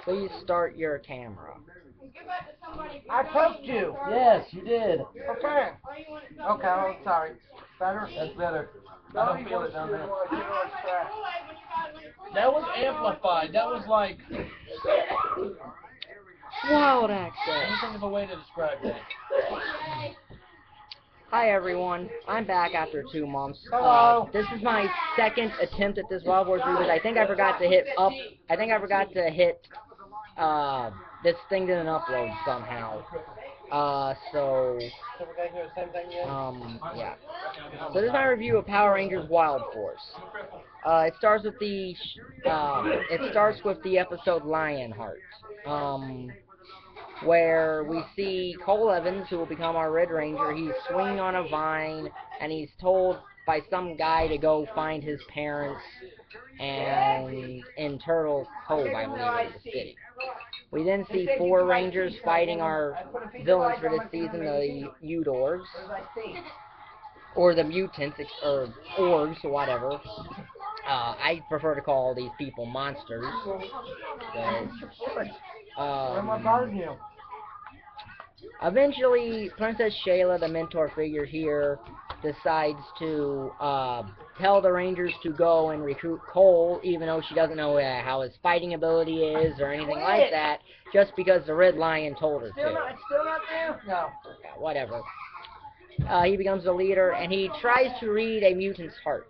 Please start your camera. I told you. Yes, you did. Okay. Okay, I'm sorry. Better? That's better. I don't feel it down there. That That was amplified. That was like, Wild let me accent. think of a way to describe that. Hi everyone, I'm back after 2 months. Hello. This is my second attempt at this Wildforce reboot. I think I forgot to hit up. I think I forgot to hit. This thing didn't upload somehow. So yeah. So this is my review of Power Rangers Wildforce. It starts with the episode Lionheart. Where we see Cole Evans, who will become our Red Ranger. He's swinging on a vine, and he's told by some guy to go find his parents, and in Turtle Cove, I believe, is the city. We then see 4 Rangers fighting our villains for this season, the Udorgs, or the mutants, or orgs, or whatever. I prefer to call these people monsters. Eventually, Princess Shayla, the mentor figure here, decides to tell the Rangers to go and recruit Cole, even though she doesn't know how his fighting ability is or anything like that, just because the Red Lion told her to. Still not there? No. Yeah, whatever. He becomes the leader, and he tries to read a mutant's heart.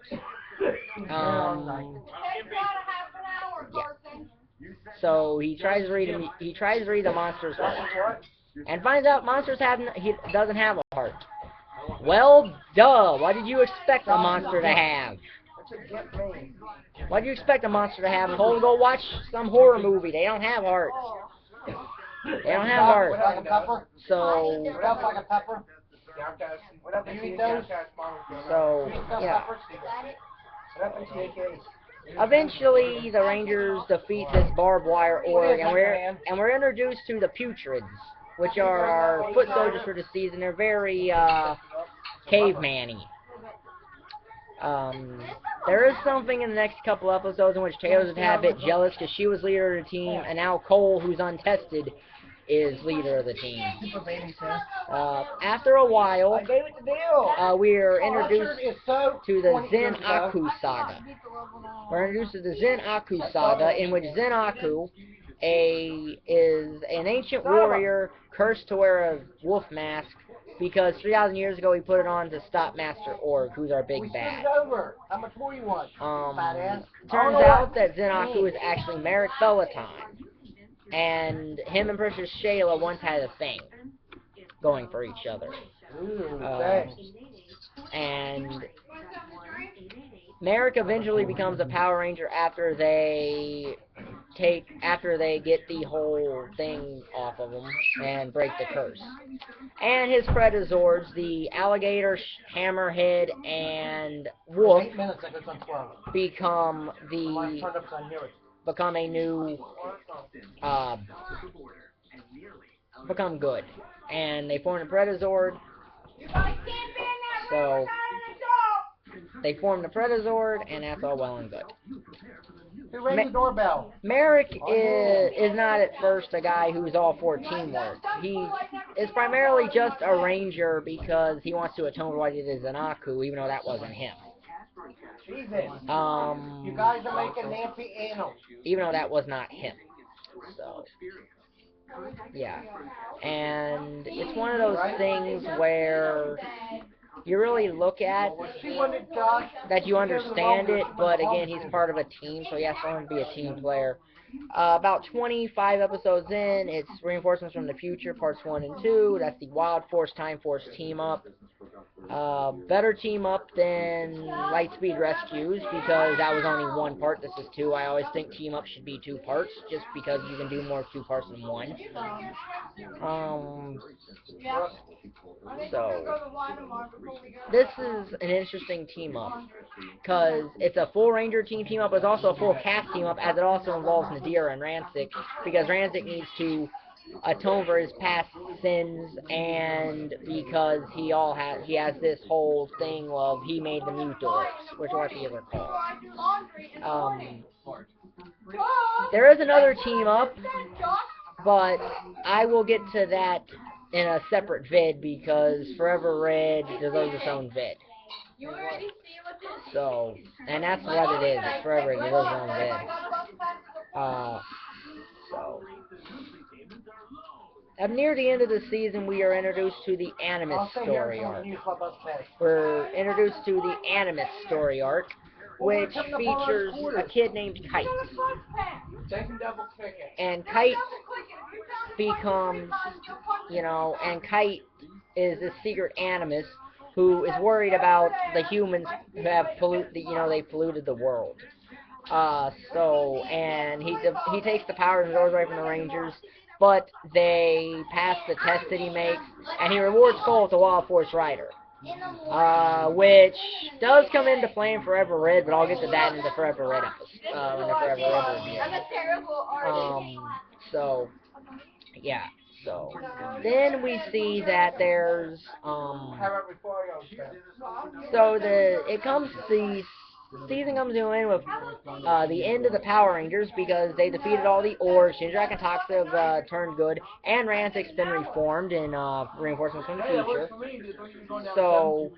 Yeah. So he tries to read the monster's heart, and finds out he doesn't have a heart. Well, duh. What did you expect a monster to have? What do you expect a monster to have? Cole, go watch some horror movie. They don't have hearts. They don't have hearts. So yeah. Eventually, the Rangers defeat this barbed wire org, and we're introduced to the Putreds, which are our foot soldiers for the season. They're very caveman-y. There is something in the next couple episodes in which Taylor's a bit jealous because she was leader of the team, and now Cole, who's untested, is leader of the team. After a while, we are introduced to the Zen Aku saga. We're introduced to the Zen Aku saga, in which Zen Aku is an ancient warrior cursed to wear a wolf mask because 3,000 years ago he put it on to stop Master Org, who's our big bad. How much more you want? Turns out that Zen Aku is actually Merrick Peloton. And him and Princess Shayla once had a thing going for each other. And Merrick eventually becomes a Power Ranger after they get the whole thing off of him and break the curse. And his Predazords, the Alligator, Hammerhead, and Wolf, become a new become good, and they form the Predazord. So they form the Predazord, and that's all well and good. Who rang the doorbell? Merrick is not at first a guy who's all for teamwork. He is primarily just a ranger because he wants to atone for what he did to Zanaku, even though that wasn't him. Jesus. You guys are making Nancy anal. Even though that was not him. So, yeah. And it's one of those things where you really look at that you understand it, but again, he's part of a team, so he has to be a team player. About 25 episodes in, it's Reinforcements from the Future, parts 1 and 2. That's the Wildforce Time Force team up. Better team up than Lightspeed Rescues because that was only 1 part. This is 2. I always think team up should be 2 parts just because you can do more 2 parts than 1. So this is an interesting team up because it's a full Ranger team up, but it's also a full cast team up, as it also involves Nadira and Rancic, because Rancic needs to atone for his past sins, and because he has this whole thing of he made the Mutors, which are what these are called. there is another team up, but I will get to that in a separate vid because Forever Red deserves its own vid. So, and that's what it is. It's Forever Red deserves its own vid. So, near the end of the season, we are introduced to the Animus story arc. We're introduced to the Animus story arc, which features a kid named Kite. And Kite becomes, and Kite is this secret Animus who is worried about the humans who have they polluted the world. And he takes the powers and goes away from the Rangers, but they pass the test that he makes, and he rewards Cole with a Wildforce Rider. Which does come into play in Forever Red, but I'll get to that in the Forever Red episode, in the Forever Red review. Yeah. So, then we see that there's, the season comes to an end with the end of the Power Rangers because they defeated all the Orcs. Shinjak and Toxic have turned good, and Rantic's been reformed in reinforcements from the future. So,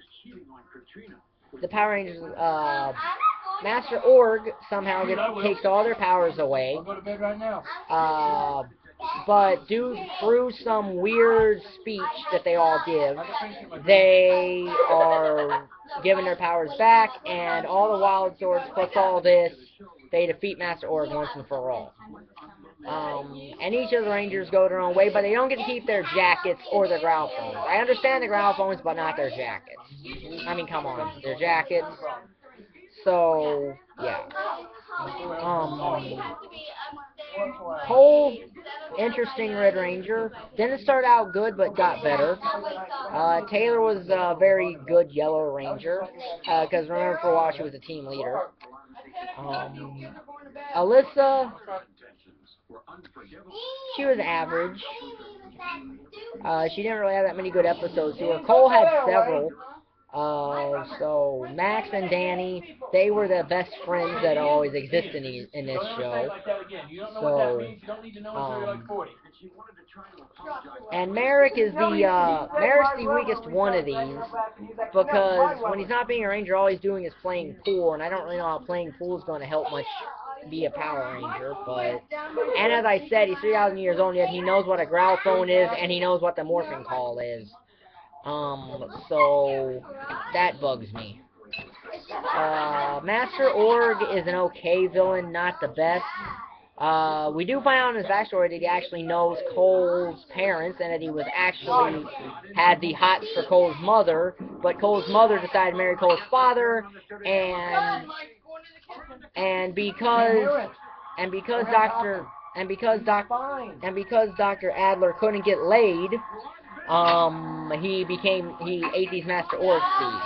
the Power Rangers, Master Org somehow takes all their powers away. But through some weird speech that they all give, they are given their powers back, and all the Wild Swords plus all this, they defeat Master Org once and for all. And each of the Rangers go their own way, but they don't get to keep their jackets or their growl phones. I understand the growl phones, but not their jackets. I mean, come on, their jackets. So, yeah. Cole, interesting Red Ranger. Didn't start out good, but got better. Taylor was a very good Yellow Ranger, because remember for a while she was a team leader. Alyssa, she was average. She didn't really have that many good episodes to her. Cole had several. So Max and Danny, they were the best friends that always existed in this show. So, and Merrick is Merrick's the weakest one of these, because when he's not being a Ranger, all he's doing is playing pool, and I don't really know how playing pool is going to help much be a Power Ranger, and as I said, he's 3,000 years old, yet he knows what a growl phone is, and he knows what the morphing call is. So that bugs me. Master Org is an okay villain, not the best. We do find out in his backstory that he actually knows Cole's parents, and that he was actually had the hots for Cole's mother, but Cole's mother decided to marry Cole's father, and because Dr. Adler couldn't get laid, he ate these Master Org seeds.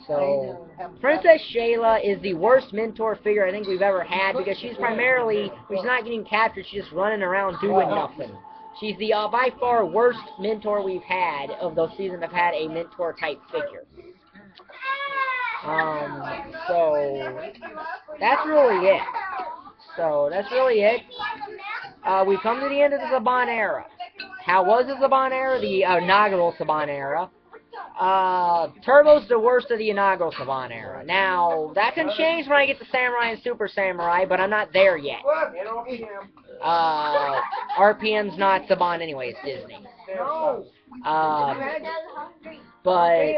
So Princess Shayla is the worst mentor figure I think we've ever had, because she's primarily, when she's not getting captured, she's just running around doing nothing. She's the by far worst mentor we've had of those seasons that have had a mentor type figure. So that's really it. We've come to the end of the Saban era. How was the Saban era? The inaugural Saban era. Turbo's the worst of the inaugural Saban era. Now, that can change when I get to Samurai and Super Samurai, but I'm not there yet. RPM's not Saban anyway, it's Disney. But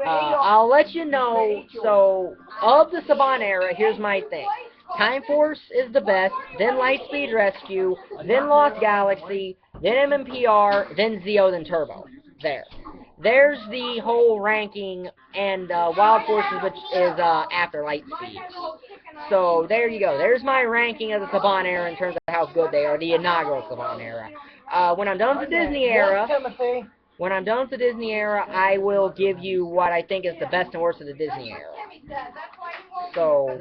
I'll let you know, so, of the Saban era, here's my thing. Time Force is the best, then Lightspeed Rescue, then Lost Galaxy, then MMPR, then Zeo, then Turbo. There's the whole ranking, and Wild Forces, which is after Lightspeed. So there you go. There's my ranking of the Saban era in terms of how good they are, the inaugural Saban era. When I'm done with the Disney era, I will give you what I think is the best and worst of the Disney era. So,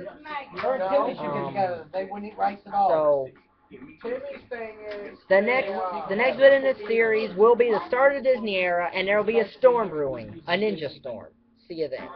the next bit in this series will be the start of the Disney era, and there will be a storm brewing, a ninja storm. See you then.